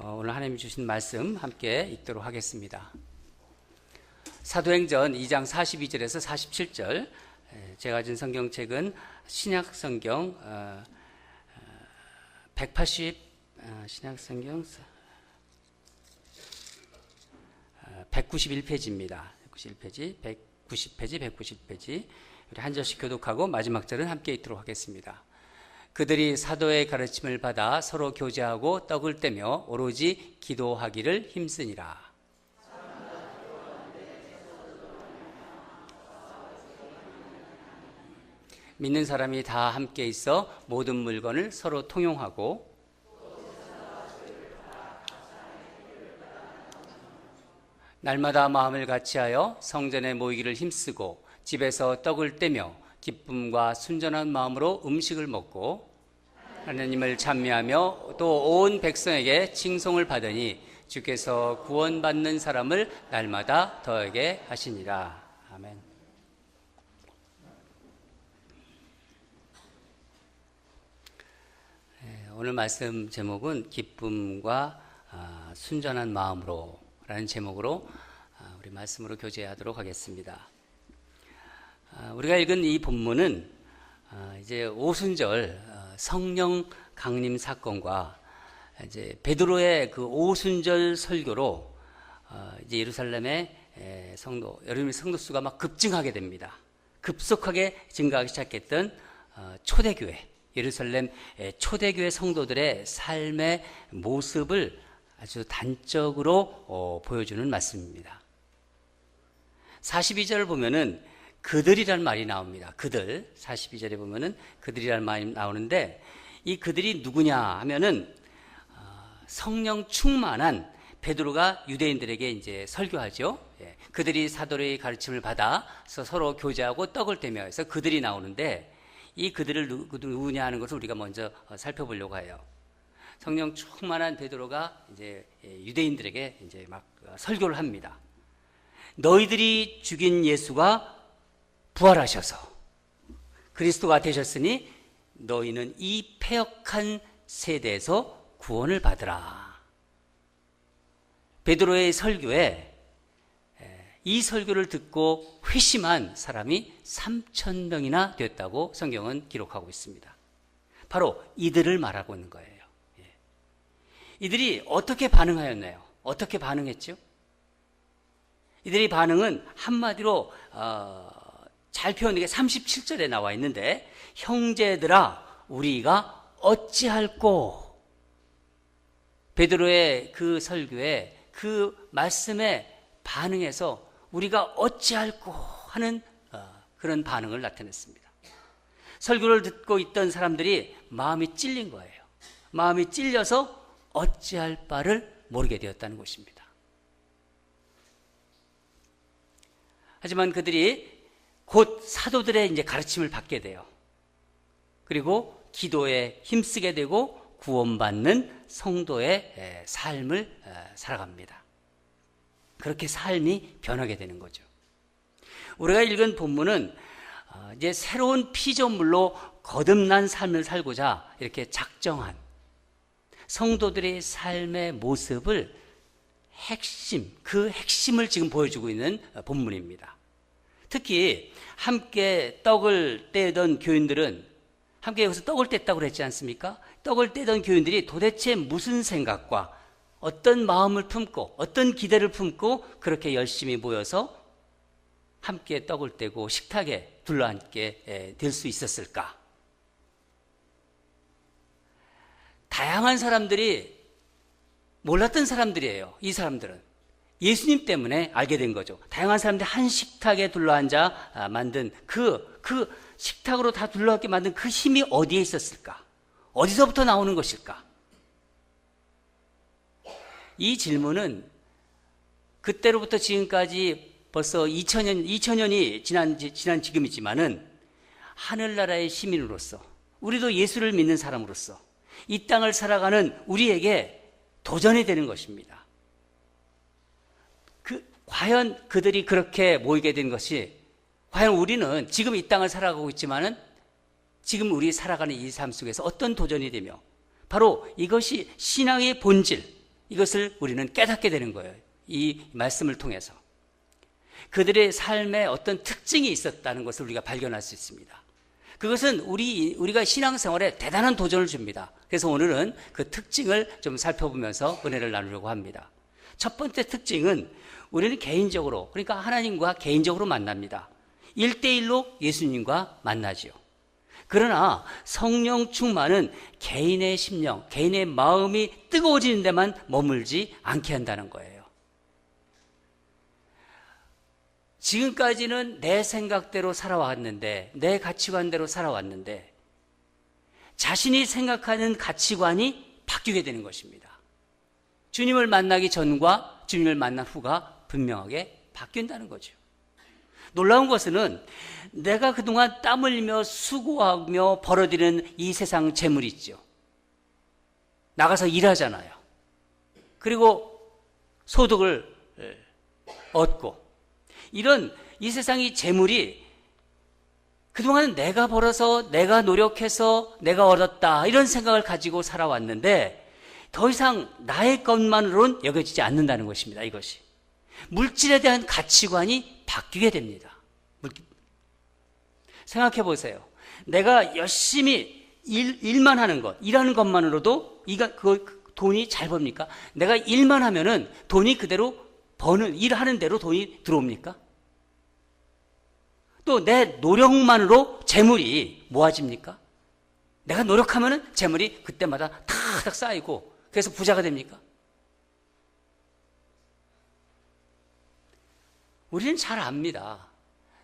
오늘 하나님이 주신 말씀 함께 읽도록 하겠습니다. 사도행전 2장 42절에서 47절. 제가 가진 성경책은 신약성경 191페이지입니다. 191페이지, 190페이지. 우리 한 절씩 교독하고 마지막 절은 함께 읽도록 하겠습니다. 그들이 사도의 가르침을 받아 서로 교제하고 떡을 떼며 오로지 기도하기를 힘쓰니라. 믿는 사람이 다 함께 있어 모든 물건을 서로 통용하고 날마다 마음을 같이하여 성전에 모이기를 힘쓰고 집에서 떡을 떼며 기쁨과 순전한 마음으로 음식을 먹고 하나님을 찬미하며 또 온 백성에게 칭송을 받으니 주께서 구원받는 사람을 날마다 더하게 하시니라. 아멘. 오늘 말씀 제목은 기쁨과 순전한 마음으로 라는 제목으로 우리 말씀으로 교제하도록 하겠습니다. 우리가 읽은 이 본문은 이제 오순절 성령 강림 사건과 이제 베드로의 그 오순절 설교로 이제 예루살렘의 여름의 성도 수가 막 급증하게 됩니다. 급속하게 증가하기 시작했던 초대교회, 예루살렘 초대교회 성도들의 삶의 모습을 아주 단적으로 보여주는 말씀입니다. 42절을 보면은 그들이라는 말이 나옵니다. 그들, 42절에 보면은 그들이라는 말이 나오는데 이 그들이 누구냐 하면은 성령 충만한 베드로가 유대인들에게 이제 설교하죠. 그들이 사도의 가르침을 받아서 서로 교제하고 떡을 떼며 해서 그들이 나오는데 이 그들을 누구냐 하는 것을 우리가 먼저 살펴보려고 해요. 성령 충만한 베드로가 이제 유대인들에게 이제 막 설교를 합니다. 너희들이 죽인 예수가 부활하셔서 그리스도가 되셨으니 너희는 이 패역한 세대에서 구원을 받으라. 베드로의 설교에 이 설교를 듣고 회심한 사람이 3,000명이나 됐다고 성경은 기록하고 있습니다. 바로 이들을 말하고 있는 거예요. 이들이 어떻게 반응하였나요? 어떻게 반응했죠? 이들의 반응은 한마디로 잘 표현된 게 37절에 나와 있는데 형제들아 우리가 어찌할꼬. 베드로의 그 설교에 그 말씀에 반응해서 우리가 어찌할꼬 하는 그런 반응을 나타냈습니다. 설교를 듣고 있던 사람들이 마음이 찔린 거예요. 마음이 찔려서 어찌할 바를 모르게 되었다는 것입니다. 하지만 그들이 곧 사도들의 이제 가르침을 받게 돼요. 그리고 기도에 힘쓰게 되고 구원받는 성도의 삶을 살아갑니다. 그렇게 삶이 변하게 되는 거죠. 우리가 읽은 본문은 이제 새로운 피조물로 거듭난 삶을 살고자 이렇게 작정한 성도들의 삶의 모습을 그 핵심을 지금 보여주고 있는 본문입니다. 특히 함께 떡을 떼던 교인들은 함께 여기서 떡을 뗐다고 그랬지 않습니까? 떡을 떼던 교인들이 도대체 무슨 생각과 어떤 마음을 품고 어떤 기대를 품고 그렇게 열심히 모여서 함께 떡을 떼고 식탁에 둘러앉게 될 수 있었을까? 다양한 사람들이 몰랐던 사람들이에요. 이 사람들은 예수님 때문에 알게 된 거죠. 다양한 사람들이 한 식탁에 둘러앉아 만든 그 식탁으로 다 둘러앉게 만든 그 힘이 어디에 있었을까? 어디서부터 나오는 것일까? 이 질문은 그때로부터 지금까지 벌써 2000년이 지난 지금이지만은 하늘나라의 시민으로서 우리도 예수를 믿는 사람으로서 이 땅을 살아가는 우리에게 도전이 되는 것입니다. 과연 그들이 그렇게 모이게 된 것이 과연 우리는 지금 이 땅을 살아가고 있지만은 지금 우리 살아가는 이 삶 속에서 어떤 도전이 되며 바로 이것이 신앙의 본질, 이것을 우리는 깨닫게 되는 거예요. 이 말씀을 통해서. 그들의 삶에 어떤 특징이 있었다는 것을 우리가 발견할 수 있습니다. 그것은 우리가 신앙생활에 대단한 도전을 줍니다. 그래서 오늘은 그 특징을 좀 살펴보면서 은혜를 나누려고 합니다. 첫 번째 특징은 우리는 개인적으로, 그러니까 하나님과 개인적으로 만납니다. 1대1로 예수님과 만나지요. 그러나 성령 충만은 개인의 심령, 개인의 마음이 뜨거워지는 데만 머물지 않게 한다는 거예요. 지금까지는 내 생각대로 살아왔는데, 내 가치관대로 살아왔는데, 자신이 생각하는 가치관이 바뀌게 되는 것입니다. 주님을 만나기 전과 주님을 만난 후가 분명하게 바뀐다는 거죠. 놀라운 것은 내가 그동안 땀 흘리며 수고하며 벌어들이는 이 세상 재물이 있죠. 나가서 일하잖아요. 그리고 소득을 얻고, 이런 이 세상의 재물이 그동안 내가 벌어서 내가 노력해서 내가 얻었다 이런 생각을 가지고 살아왔는데 더 이상 나의 것만으로는 여겨지지 않는다는 것입니다. 이것이 물질에 대한 가치관이 바뀌게 됩니다. 생각해 보세요. 내가 열심히 일만 하는 것, 일하는 것만으로도 그 돈이 잘 법니까? 내가 일만 하면은 돈이 그대로 일하는 대로 돈이 들어옵니까? 또 내 노력만으로 재물이 모아집니까? 내가 노력하면은 재물이 그때마다 탁탁 쌓이고 그래서 부자가 됩니까? 우리는 잘 압니다.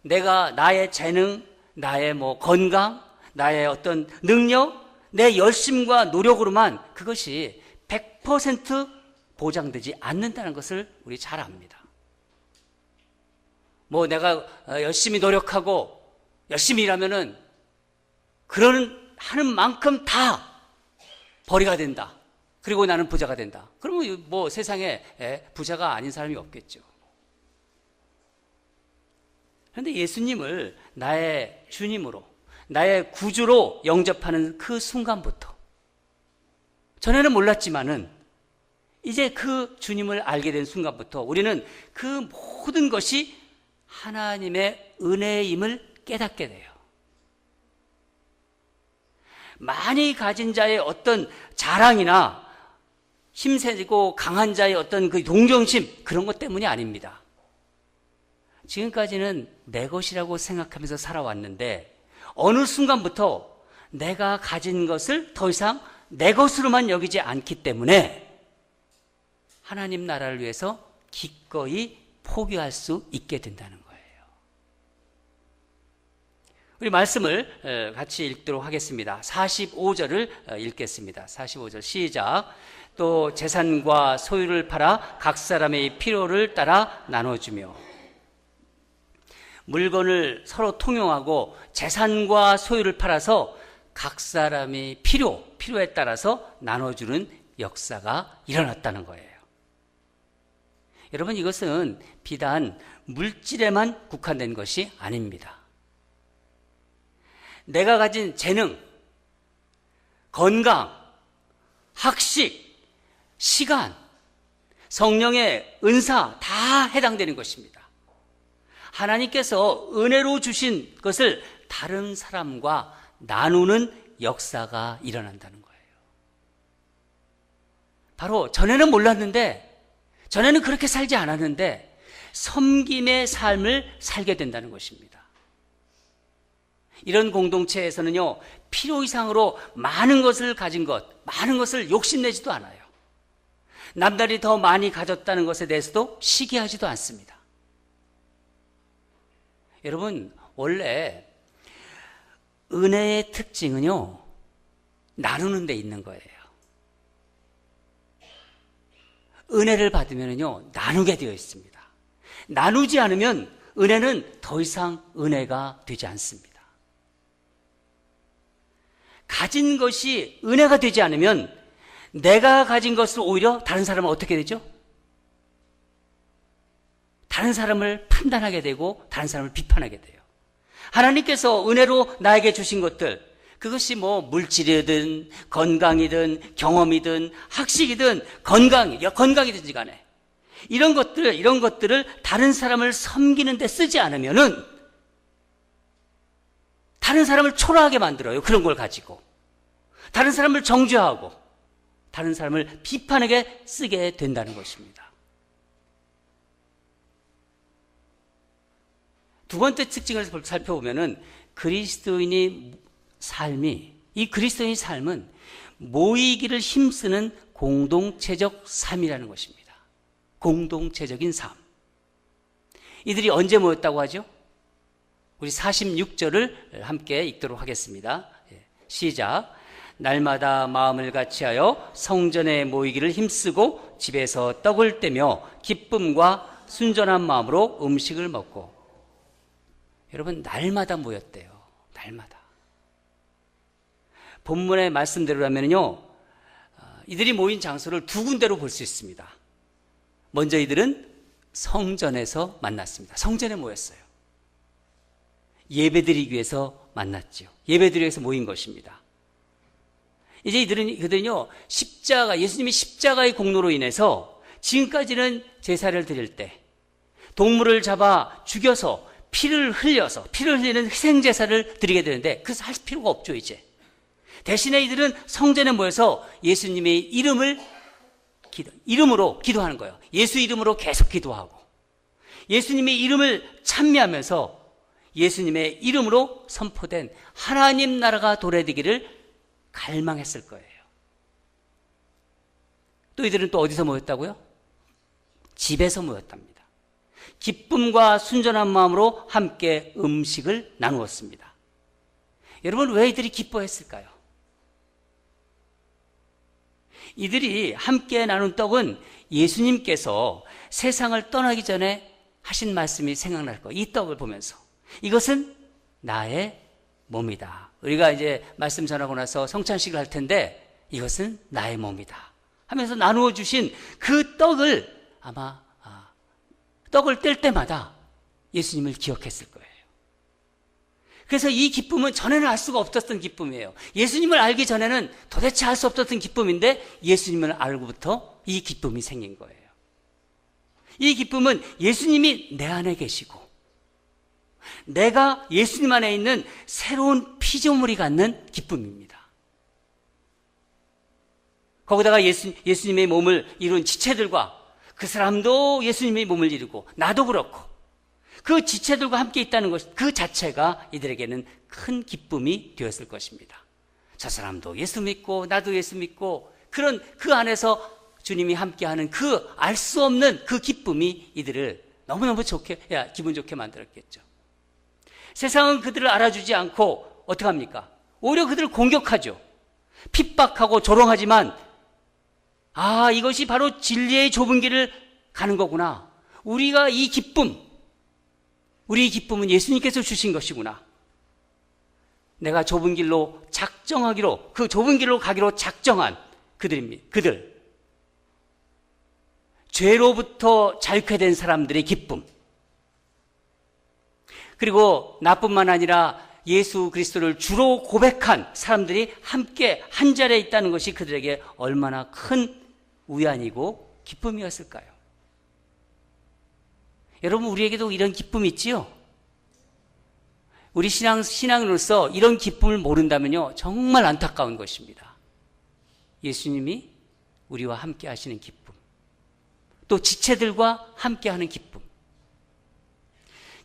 내가 나의 재능, 나의 건강, 나의 어떤 능력, 내 열심과 노력으로만 그것이 100% 보장되지 않는다는 것을 우리 잘 압니다. 내가 열심히 노력하고 열심히 일하면은 하는 만큼 다 벌이가 된다. 그리고 나는 부자가 된다. 그러면 세상에 부자가 아닌 사람이 없겠죠. 그런데 예수님을 나의 주님으로, 나의 구주로 영접하는 그 순간부터, 전에는 몰랐지만은 이제 그 주님을 알게 된 순간부터 우리는 그 모든 것이 하나님의 은혜임을 깨닫게 돼요. 많이 가진 자의 어떤 자랑이나 힘세고 강한 자의 어떤 그 동정심, 그런 것 때문이 아닙니다. 지금까지는 내 것이라고 생각하면서 살아왔는데 어느 순간부터 내가 가진 것을 더 이상 내 것으로만 여기지 않기 때문에 하나님 나라를 위해서 기꺼이 포기할 수 있게 된다는 거예요. 우리 말씀을 같이 읽도록 하겠습니다. 45절을 읽겠습니다. 45절 시작. 또 재산과 소유를 팔아 각 사람의 필요를 따라 나눠주며, 물건을 서로 통용하고 재산과 소유를 팔아서 각 사람의 필요에 따라서 나눠주는 역사가 일어났다는 거예요. 여러분, 이것은 비단 물질에만 국한된 것이 아닙니다. 내가 가진 재능, 건강, 학식, 시간, 성령의 은사 다 해당되는 것입니다. 하나님께서 은혜로 주신 것을 다른 사람과 나누는 역사가 일어난다는 거예요. 바로 전에는 몰랐는데, 전에는 그렇게 살지 않았는데 섬김의 삶을 살게 된다는 것입니다. 이런 공동체에서는요, 필요 이상으로 많은 것을 가진 것, 많은 것을 욕심내지도 않아요. 남들이 더 많이 가졌다는 것에 대해서도 시기하지도 않습니다. 여러분, 원래 은혜의 특징은요, 나누는 데 있는 거예요. 은혜를 받으면요, 나누게 되어 있습니다. 나누지 않으면 은혜는 더 이상 은혜가 되지 않습니다. 가진 것이 은혜가 되지 않으면 내가 가진 것을 오히려 다른 사람은 어떻게 되죠? 다른 사람을 판단하게 되고 다른 사람을 비판하게 돼요. 하나님께서 은혜로 나에게 주신 것들, 그 그것이 뭐 물질이든 건강이든 경험이든 학식이든 건강이든지 간에 이런 것들을 다른 사람을 섬기는 데 쓰지 않으면은 다른 사람을 초라하게 만들어요. 그런 걸 가지고. 다른 사람을 정죄하고 다른 사람을 비판하게 쓰게 된다는 것입니다. 두 번째 특징을 살펴보면은 이 그리스도인의 삶은 모이기를 힘쓰는 공동체적 삶이라는 것입니다. 공동체적인 삶. 이들이 언제 모였다고 하죠? 우리 46절을 함께 읽도록 하겠습니다. 시작. 날마다 마음을 같이하여 성전에 모이기를 힘쓰고 집에서 떡을 떼며 기쁨과 순전한 마음으로 음식을 먹고. 여러분, 날마다 모였대요. 날마다. 본문의 말씀대로라면요, 이들이 모인 장소를 두 군데로 볼 수 있습니다. 먼저 이들은 성전에서 만났습니다. 성전에 모였어요. 예배드리기 위해서 만났지요. 예배드리기 위해서 모인 것입니다. 이제 그들은요, 예수님이 십자가의 공로로 인해서 지금까지는 제사를 드릴 때 동물을 잡아 죽여서 피를 흘리는 희생제사를 드리게 되는데 그래서 할 필요가 없죠. 이제 대신에 이들은 성전에 모여서 예수님의 이름으로 기도하는 거예요. 예수 이름으로 계속 기도하고 예수님의 이름을 찬미하면서 예수님의 이름으로 선포된 하나님 나라가 도래되기를 갈망했을 거예요. 또 이들은 또 어디서 모였다고요? 집에서 모였답니다. 기쁨과 순전한 마음으로 함께 음식을 나누었습니다. 여러분, 왜 이들이 기뻐했을까요? 이들이 함께 나눈 떡은 예수님께서 세상을 떠나기 전에 하신 말씀이 생각날 거예요. 이 떡을 보면서 이것은 나의 몸이다. 우리가 이제 말씀 전하고 나서 성찬식을 할 텐데 이것은 나의 몸이다 하면서 나누어 주신 그 떡을 아마 떡을 뗄 때마다 예수님을 기억했을 거예요. 그래서 이 기쁨은 전에는 알 수가 없었던 기쁨이에요. 예수님을 알기 전에는 도대체 알 수 없었던 기쁨인데 예수님을 알고부터 이 기쁨이 생긴 거예요. 이 기쁨은 예수님이 내 안에 계시고 내가 예수님 안에 있는 새로운 피조물이 갖는 기쁨입니다. 거기다가 예수님의 몸을 이룬 지체들과 그 사람도 예수님의 몸을 이루고 나도 그렇고 그 지체들과 함께 있다는 것, 그 자체가 이들에게는 큰 기쁨이 되었을 것입니다. 저 사람도 예수 믿고 나도 예수 믿고 그런 그 안에서 주님이 함께하는 그 알 수 없는 그 기쁨이 이들을 너무너무 기분 좋게 만들었겠죠. 세상은 그들을 알아주지 않고 어떻게 합니까? 오히려 그들을 공격하죠. 핍박하고 조롱하지만 이것이 바로 진리의 좁은 길을 가는 거구나. 우리의 기쁨은 예수님께서 주신 것이구나. 내가 좁은 길로 그 좁은 길로 가기로 작정한 그들. 죄로부터 자유케 된 사람들의 기쁨. 그리고 나뿐만 아니라 예수 그리스도를 주로 고백한 사람들이 함께 한 자리에 있다는 것이 그들에게 얼마나 큰 위안이고 기쁨이었을까요? 여러분, 우리에게도 이런 기쁨이 있지요? 우리 신앙으로서 이런 기쁨을 모른다면요, 정말 안타까운 것입니다. 예수님이 우리와 함께 하시는 기쁨, 또 지체들과 함께 하는 기쁨.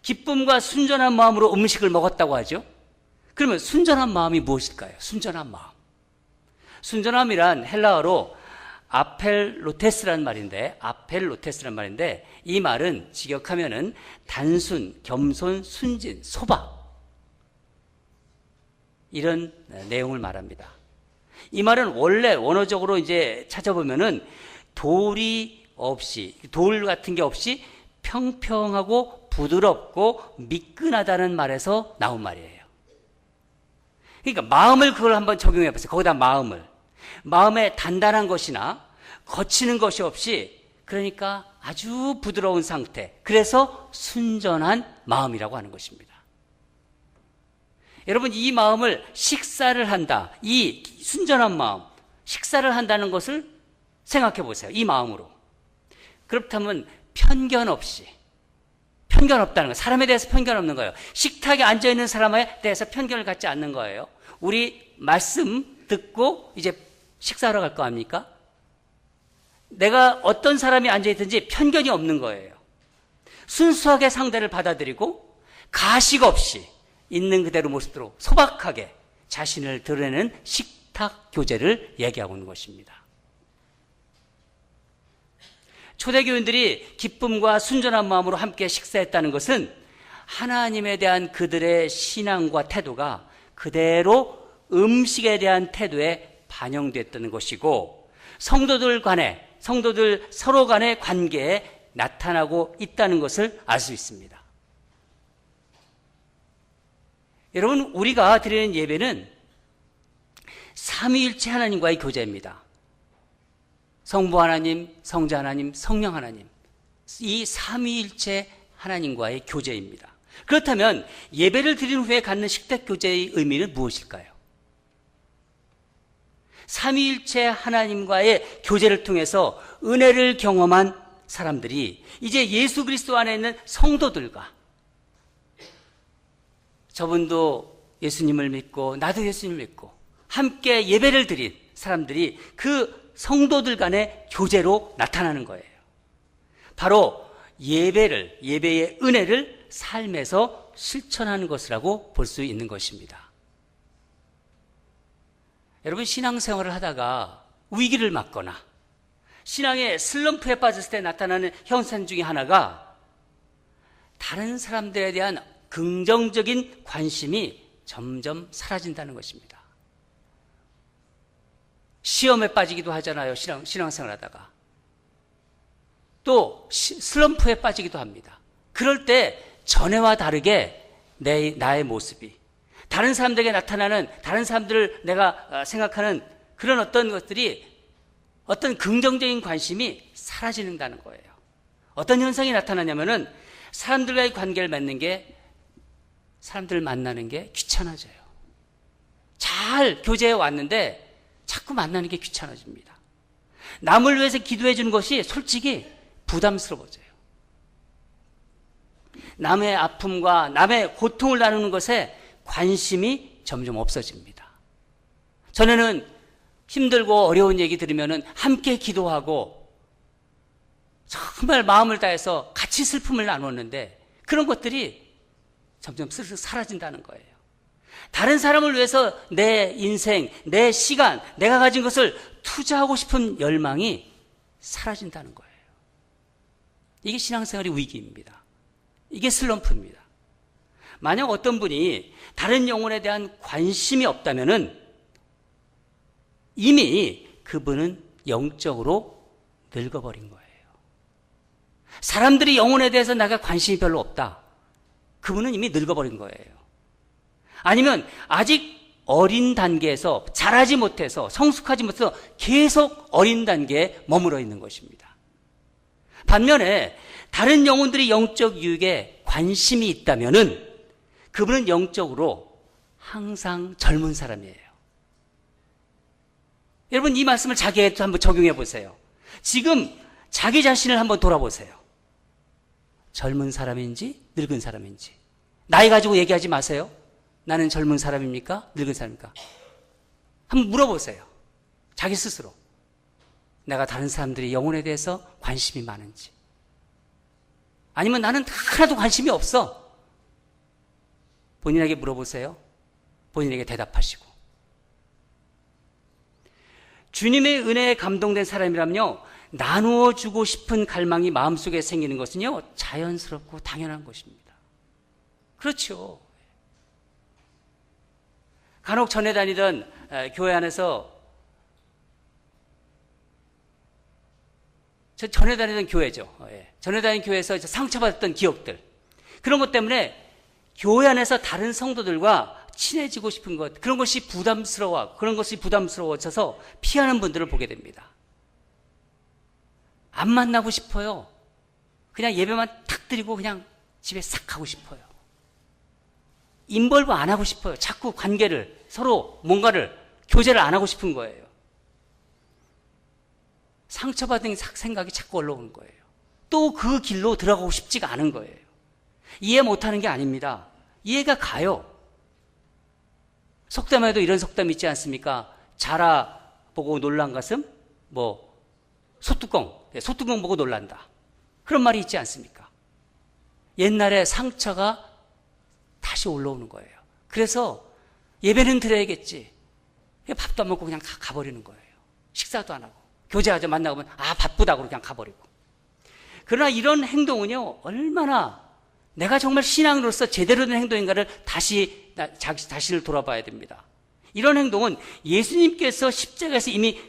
기쁨과 순전한 마음으로 음식을 먹었다고 하죠. 그러면 순전한 마음이 무엇일까요? 순전한 마음. 순전함이란 헬라어로 아펠로테스란 말인데 이 말은 직역하면은 단순, 겸손, 순진, 소박 이런 내용을 말합니다. 이 말은 원래 원어적으로 이제 찾아보면은 돌 같은 게 없이 평평하고 부드럽고 미끈하다는 말에서 나온 말이에요. 그러니까 마음을 그걸 한번 적용해 보세요. 거기다 마음에 단단한 것이나 거치는 것이 없이, 그러니까 아주 부드러운 상태, 그래서 순전한 마음이라고 하는 것입니다. 여러분, 이 마음을 식사를 한다. 이 순전한 마음, 식사를 한다는 것을 생각해 보세요. 이 마음으로. 그렇다면 편견 없이, 편견 없다는 거, 사람에 대해서 편견 없는 거예요. 식탁에 앉아있는 사람에 대해서 편견을 갖지 않는 거예요. 우리 말씀 듣고 이제 식사하러 갈 거 아닙니까? 내가 어떤 사람이 앉아있든지 편견이 없는 거예요. 순수하게 상대를 받아들이고 가식 없이 있는 그대로 모습으로 소박하게 자신을 드러내는 식탁 교제를 얘기하고 있는 것입니다. 초대교인들이 기쁨과 순전한 마음으로 함께 식사했다는 것은 하나님에 대한 그들의 신앙과 태도가 그대로 음식에 대한 태도에 반영됐다는 것이고, 성도들 서로 간의 관계에 나타나고 있다는 것을 알 수 있습니다. 여러분, 우리가 드리는 예배는 삼위일체 하나님과의 교제입니다. 성부 하나님, 성자 하나님, 성령 하나님, 이 삼위일체 하나님과의 교제입니다. 그렇다면 예배를 드린 후에 갖는 식탁 교제의 의미는 무엇일까요? 삼위일체 하나님과의 교제를 통해서 은혜를 경험한 사람들이 이제 예수 그리스도 안에 있는 성도들과, 저분도 예수님을 믿고 나도 예수님을 믿고 함께 예배를 드린 사람들이 그 성도들 간의 교제로 나타나는 거예요. 바로 예배의 은혜를 삶에서 실천하는 것이라고 볼 수 있는 것입니다. 여러분, 신앙생활을 하다가 위기를 맞거나 신앙의 슬럼프에 빠졌을 때 나타나는 현상 중에 하나가 다른 사람들에 대한 긍정적인 관심이 점점 사라진다는 것입니다. 시험에 빠지기도 하잖아요. 신앙생활 하다가. 또 슬럼프에 빠지기도 합니다. 그럴 때 전에와 다르게 나의 모습이, 다른 사람들에게 나타나는, 다른 사람들을 내가 생각하는 그런 어떤 것들이, 어떤 긍정적인 관심이 사라진다는 거예요. 어떤 현상이 나타나냐면은 사람들과의 관계를 맺는 게, 사람들을 만나는 게 귀찮아져요. 잘 교제해 왔는데 자꾸 만나는 게 귀찮아집니다. 남을 위해서 기도해 주는 것이 솔직히 부담스러워져요. 남의 아픔과 남의 고통을 나누는 것에 관심이 점점 없어집니다. 전에는 힘들고 어려운 얘기 들으면 함께 기도하고 정말 마음을 다해서 같이 슬픔을 나눴는데 그런 것들이 점점 슬슬 사라진다는 거예요. 다른 사람을 위해서 내 인생, 내 시간, 내가 가진 것을 투자하고 싶은 열망이 사라진다는 거예요. 이게 신앙생활의 위기입니다. 이게 슬럼프입니다. 만약 어떤 분이 다른 영혼에 대한 관심이 없다면은 이미 그분은 영적으로 늙어버린 거예요. 사람들이 영혼에 대해서 내가 관심이 별로 없다. 그분은 이미 늙어버린 거예요. 아니면 아직 어린 단계에서 자라지 못해서, 성숙하지 못해서 계속 어린 단계에 머물러 있는 것입니다. 반면에 다른 영혼들이 영적 유익에 관심이 있다면은 그분은 영적으로 항상 젊은 사람이에요. 여러분, 이 말씀을 자기에게 한번 적용해 보세요. 지금 자기 자신을 한번 돌아보세요. 젊은 사람인지 늙은 사람인지. 나이 가지고 얘기하지 마세요. 나는 젊은 사람입니까? 늙은 사람입니까? 한번 물어보세요. 자기 스스로. 내가 다른 사람들이 영혼에 대해서 관심이 많은지. 아니면 나는 하나도 관심이 없어. 본인에게 물어보세요. 본인에게 대답하시고. 주님의 은혜에 감동된 사람이라면요, 나누어 주고 싶은 갈망이 마음속에 생기는 것은요, 자연스럽고 당연한 것입니다. 그렇죠. 간혹 전에 다니던 교회 안에서, 전에 다니던 교회죠. 전에 다니던 교회에서 상처받았던 기억들, 그런 것 때문에 교회 안에서 다른 성도들과 친해지고 싶은 것, 그런 것이 부담스러워져서 피하는 분들을 보게 됩니다. 안 만나고 싶어요. 그냥 예배만 탁 드리고 그냥 집에 싹 가고 싶어요. 인벌브 안 하고 싶어요. 자꾸 관계를, 서로 뭔가를, 교제를 안 하고 싶은 거예요. 상처받은 생각이 자꾸 올라오는 거예요. 또 그 길로 들어가고 싶지가 않은 거예요. 이해 못하는 게 아닙니다. 이해가 가요. 속담에도 이런 속담 있지 않습니까? 자라 보고 놀란 가슴, 소뚜껑 보고 놀란다. 그런 말이 있지 않습니까? 옛날에 상처가 다시 올라오는 거예요. 그래서 예배는 드려야겠지. 밥도 안 먹고 그냥 가버리는 거예요. 식사도 안 하고. 교제하자 만나고 보면 바쁘다고 그냥 가버리고. 그러나 이런 행동은요, 얼마나 내가 정말 신앙으로서 제대로 된 행동인가를 다시 자신을 돌아봐야 됩니다. 이런 행동은 예수님께서 십자가에서 이미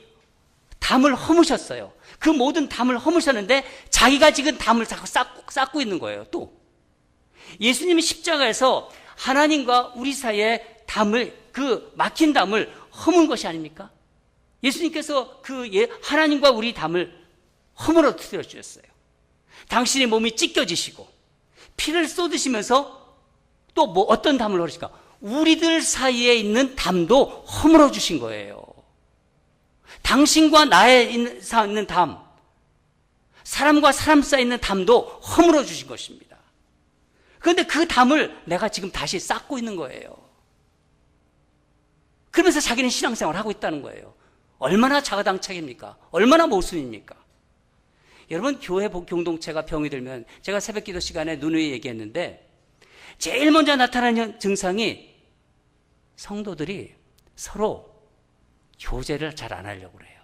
담을 허무셨어요. 그 모든 담을 허무셨는데 자기가 지금 담을 자꾸 쌓고 있는 거예요. 또 예수님이 십자가에서 하나님과 우리 사이에 담을, 그 막힌 담을 허문 것이 아닙니까? 예수님께서 하나님과 우리 담을 허물어뜨려 주셨어요. 당신의 몸이 찢겨지시고 피를 쏟으시면서 또 어떤 담을 허르실까? 우리들 사이에 있는 담도 허물어 주신 거예요. 당신과 나에 있는 담, 사람과 사람 사이에 있는 담도 허물어 주신 것입니다. 그런데 그 담을 내가 지금 다시 쌓고 있는 거예요. 그러면서 자기는 신앙생활을 하고 있다는 거예요. 얼마나 자가당착입니까? 얼마나 모순입니까? 여러분, 교회 공동체가 병이 들면, 제가 새벽 기도 시간에 누누이 얘기했는데, 제일 먼저 나타나는 증상이 성도들이 서로 교제를 잘 안 하려고 그래요.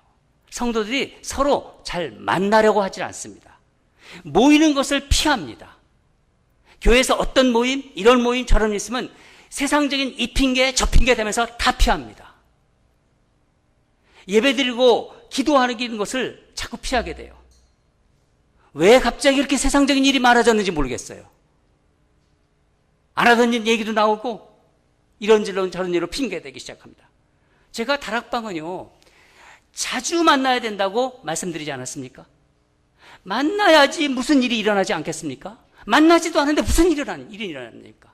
성도들이 서로 잘 만나려고 하지 않습니다. 모이는 것을 피합니다. 교회에서 어떤 모임, 이런 모임, 저런 있으면 세상적인 이 핑계, 저 핑계 되면서 다 피합니다. 예배드리고 기도하는 것을 자꾸 피하게 돼요. 왜 갑자기 이렇게 세상적인 일이 많아졌는지 모르겠어요. 안 하던 얘기도 나오고 이런저런 저런 일로 핑계대기 시작합니다. 제가 다락방은요, 자주 만나야 된다고 말씀드리지 않았습니까? 만나야지 무슨 일이 일어나지 않겠습니까? 만나지도 않는데 무슨 일이 일어납니까?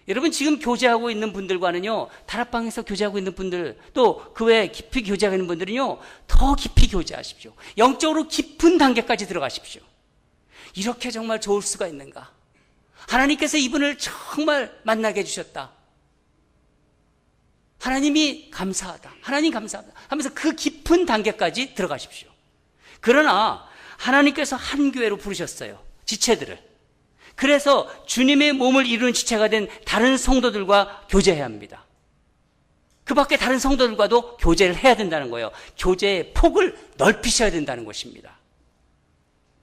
여러분, 지금 교제하고 있는 분들과는요, 다락방에서 교제하고 있는 분들, 또 그 외에 깊이 교제하고 있는 분들은요, 더 깊이 교제하십시오. 영적으로 깊은 단계까지 들어가십시오. 이렇게 정말 좋을 수가 있는가? 하나님께서 이분을 정말 만나게 해주셨다. 하나님이 감사하다. 하나님 감사하다. 하면서 그 깊은 단계까지 들어가십시오. 그러나 하나님께서 한 교회로 부르셨어요. 지체들을. 그래서 주님의 몸을 이루는 지체가 된 다른 성도들과 교제해야 합니다. 그 밖에 다른 성도들과도 교제를 해야 된다는 거예요. 교제의 폭을 넓히셔야 된다는 것입니다.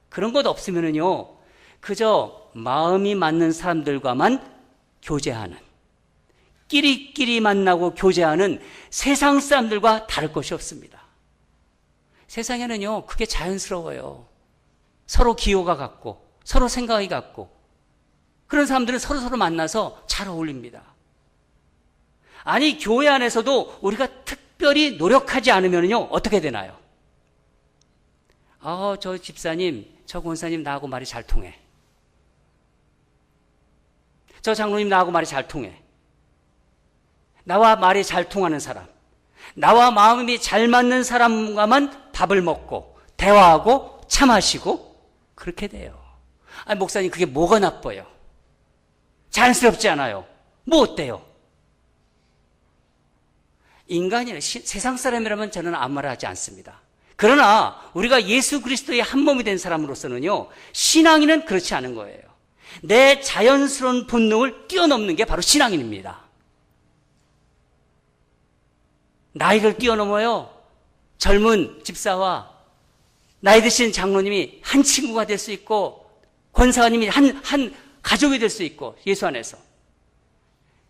그런 것 없으면요, 그저 마음이 맞는 사람들과만 교제하는, 끼리끼리 만나고 교제하는 세상 사람들과 다를 것이 없습니다. 세상에는요, 그게 자연스러워요. 서로 기호가 같고, 서로 생각이 같고, 그런 사람들은 서로 만나서 잘 어울립니다. 아니, 교회 안에서도 우리가 특별히 노력하지 않으면요, 어떻게 되나요? 저 집사님, 저 권사님 나하고 말이 잘 통해. 저 장로님 나하고 말이 잘 통해. 나와 말이 잘 통하는 사람, 나와 마음이 잘 맞는 사람과만 밥을 먹고 대화하고 차 마시고 그렇게 돼요. 아니, 목사님, 그게 뭐가 나빠요? 자연스럽지 않아요? 뭐 어때요? 인간이라 세상 사람이라면 저는 아무 말을 하지 않습니다. 그러나 우리가 예수 그리스도의 한 몸이 된 사람으로서는요, 신앙인은 그렇지 않은 거예요. 내 자연스러운 본능을 뛰어넘는 게 바로 신앙인입니다. 나이를 뛰어넘어요. 젊은 집사와 나이 드신 장로님이 한 친구가 될 수 있고, 권사님이 한 가족이 될 수 있고, 예수 안에서.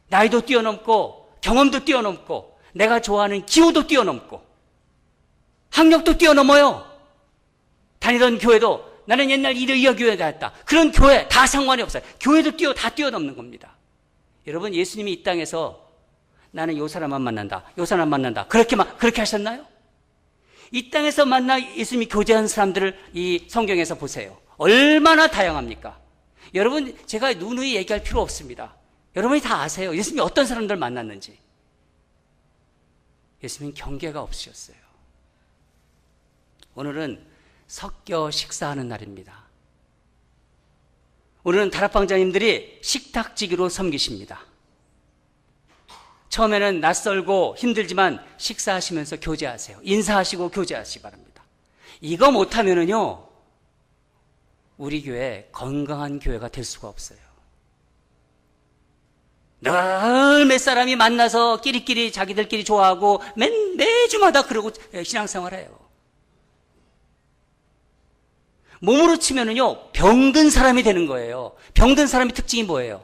나이도 뛰어넘고, 경험도 뛰어넘고, 내가 좋아하는 기호도 뛰어넘고, 학력도 뛰어넘어요. 다니던 교회도, 나는 옛날 이러 교회에 다녔다. 그런 교회 다 상관이 없어요. 교회도 다 뛰어넘는 겁니다. 여러분, 예수님이 이 땅에서 나는 요 사람만 만난다, 요 사람 만난다, 그렇게 하셨나요? 이 땅에서 만나 예수님이 교제한 사람들을 이 성경에서 보세요. 얼마나 다양합니까? 여러분, 제가 누누이 얘기할 필요 없습니다. 여러분이 다 아세요. 예수님이 어떤 사람들 만났는지. 예수님은 경계가 없으셨어요. 오늘은 섞여 식사하는 날입니다. 오늘은 다락방장님들이 식탁지기로 섬기십니다. 처음에는 낯설고 힘들지만 식사하시면서 교제하세요. 인사하시고 교제하시기 바랍니다. 이거 못하면은요, 우리 교회 건강한 교회가 될 수가 없어요. 늘 몇 사람이 만나서 끼리끼리 자기들끼리 좋아하고 매주마다 그러고 신앙생활해요. 몸으로 치면은요, 병든 사람이 되는 거예요. 병든 사람의 특징이 뭐예요?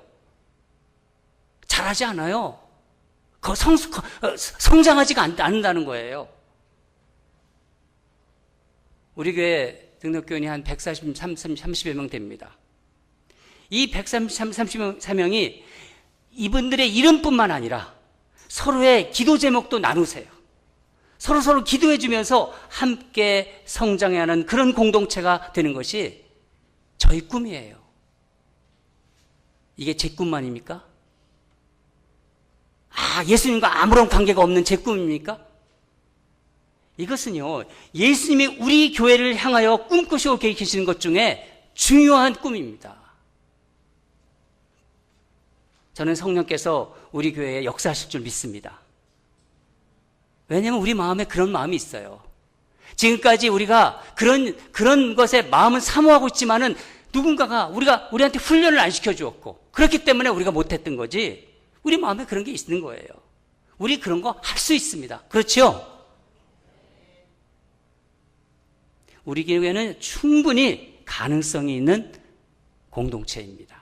잘하지 않아요. 성장하지가 않는다는 거예요. 우리 교회 등록교인이 한 130여 명 됩니다. 이 133명이 이분들의 이름뿐만 아니라 서로의 기도 제목도 나누세요. 서로 기도해 주면서 함께 성장해야 하는 그런 공동체가 되는 것이 저희 꿈이에요. 이게 제 꿈만입니까? 예수님과 아무런 관계가 없는 제 꿈입니까? 이것은요, 예수님이 우리 교회를 향하여 꿈꾸시고 계시는 것 중에 중요한 꿈입니다. 저는 성령께서 우리 교회에 역사하실 줄 믿습니다. 왜냐하면 우리 마음에 그런 마음이 있어요. 지금까지 우리가 그런 것에 마음은 사모하고 있지만은 누군가가 우리한테 훈련을 안 시켜주었고, 그렇기 때문에 우리가 못했던 거지, 우리 마음에 그런 게 있는 거예요. 우리 그런 거 할 수 있습니다. 그렇죠? 우리 교회는 충분히 가능성이 있는 공동체입니다.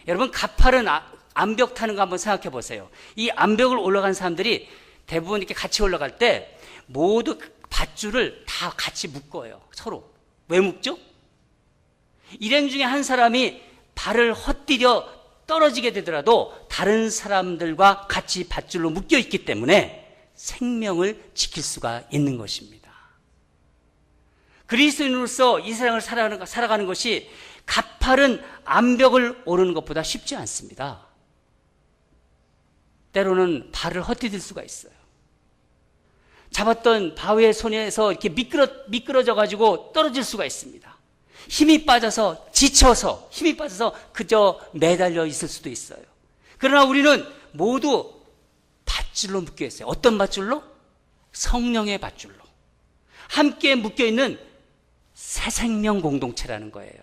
여러분, 가파른 암벽 타는 거 한번 생각해 보세요. 이 암벽을 올라간 사람들이 대부분 이렇게 같이 올라갈 때 모두 밧줄을 다 같이 묶어요. 서로. 왜 묶죠? 일행 중에 한 사람이 발을 헛디뎌 떨어지게 되더라도 다른 사람들과 같이 밧줄로 묶여 있기 때문에 생명을 지킬 수가 있는 것입니다. 그리스도인으로서 이 세상을 살아가는 것이 가파른 암벽을 오르는 것보다 쉽지 않습니다. 때로는 발을 헛디딜 수가 있어요. 잡았던 바위의 손에서 이렇게 미끄러져 가지고 떨어질 수가 있습니다. 힘이 빠져서 지쳐서 그저 매달려 있을 수도 있어요. 그러나 우리는 모두 밧줄로 묶여 있어요. 어떤 밧줄로? 성령의 밧줄로. 함께 묶여 있는 새 생명 공동체라는 거예요.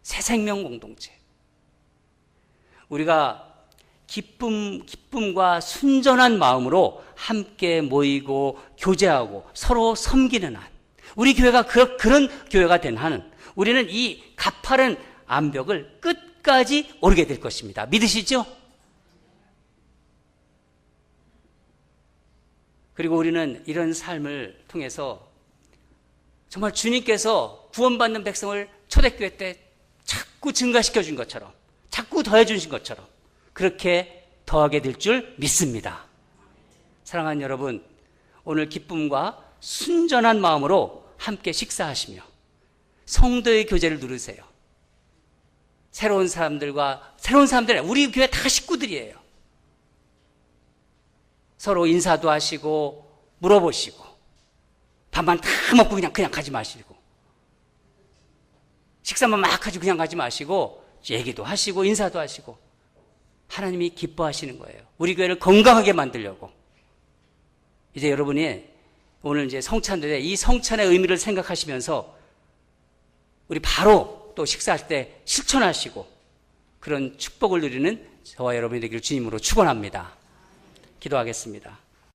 새 생명 공동체. 우리가 기쁨과 순전한 마음으로 함께 모이고 교제하고 서로 섬기는 한, 우리 교회가 그런 교회가 된 한은 우리는 이 가파른 암벽을 끝까지 오르게 될 것입니다. 믿으시죠? 그리고 우리는 이런 삶을 통해서 정말 주님께서 구원받는 백성을 초대교회 때 자꾸 증가시켜 준 것처럼, 자꾸 더해 주신 것처럼 그렇게 더하게 될 줄 믿습니다. 사랑하는 여러분, 오늘 기쁨과 순전한 마음으로 함께 식사하시며 성도의 교제를 누르세요. 새로운 사람들, 우리 교회 다 식구들이에요. 서로 인사도 하시고 물어보시고, 밥만 다 먹고 그냥 가지 마시고, 식사만 막 하지 그냥 가지 마시고 얘기도 하시고 인사도 하시고, 하나님이 기뻐하시는 거예요. 우리 교회를 건강하게 만들려고. 이제 여러분이 오늘 이제 성찬인데 이 성찬의 의미를 생각하시면서 우리 바로 또 식사할 때 실천하시고 그런 축복을 누리는 저와 여러분이 되기를 주님으로 축원합니다. 기도하겠습니다.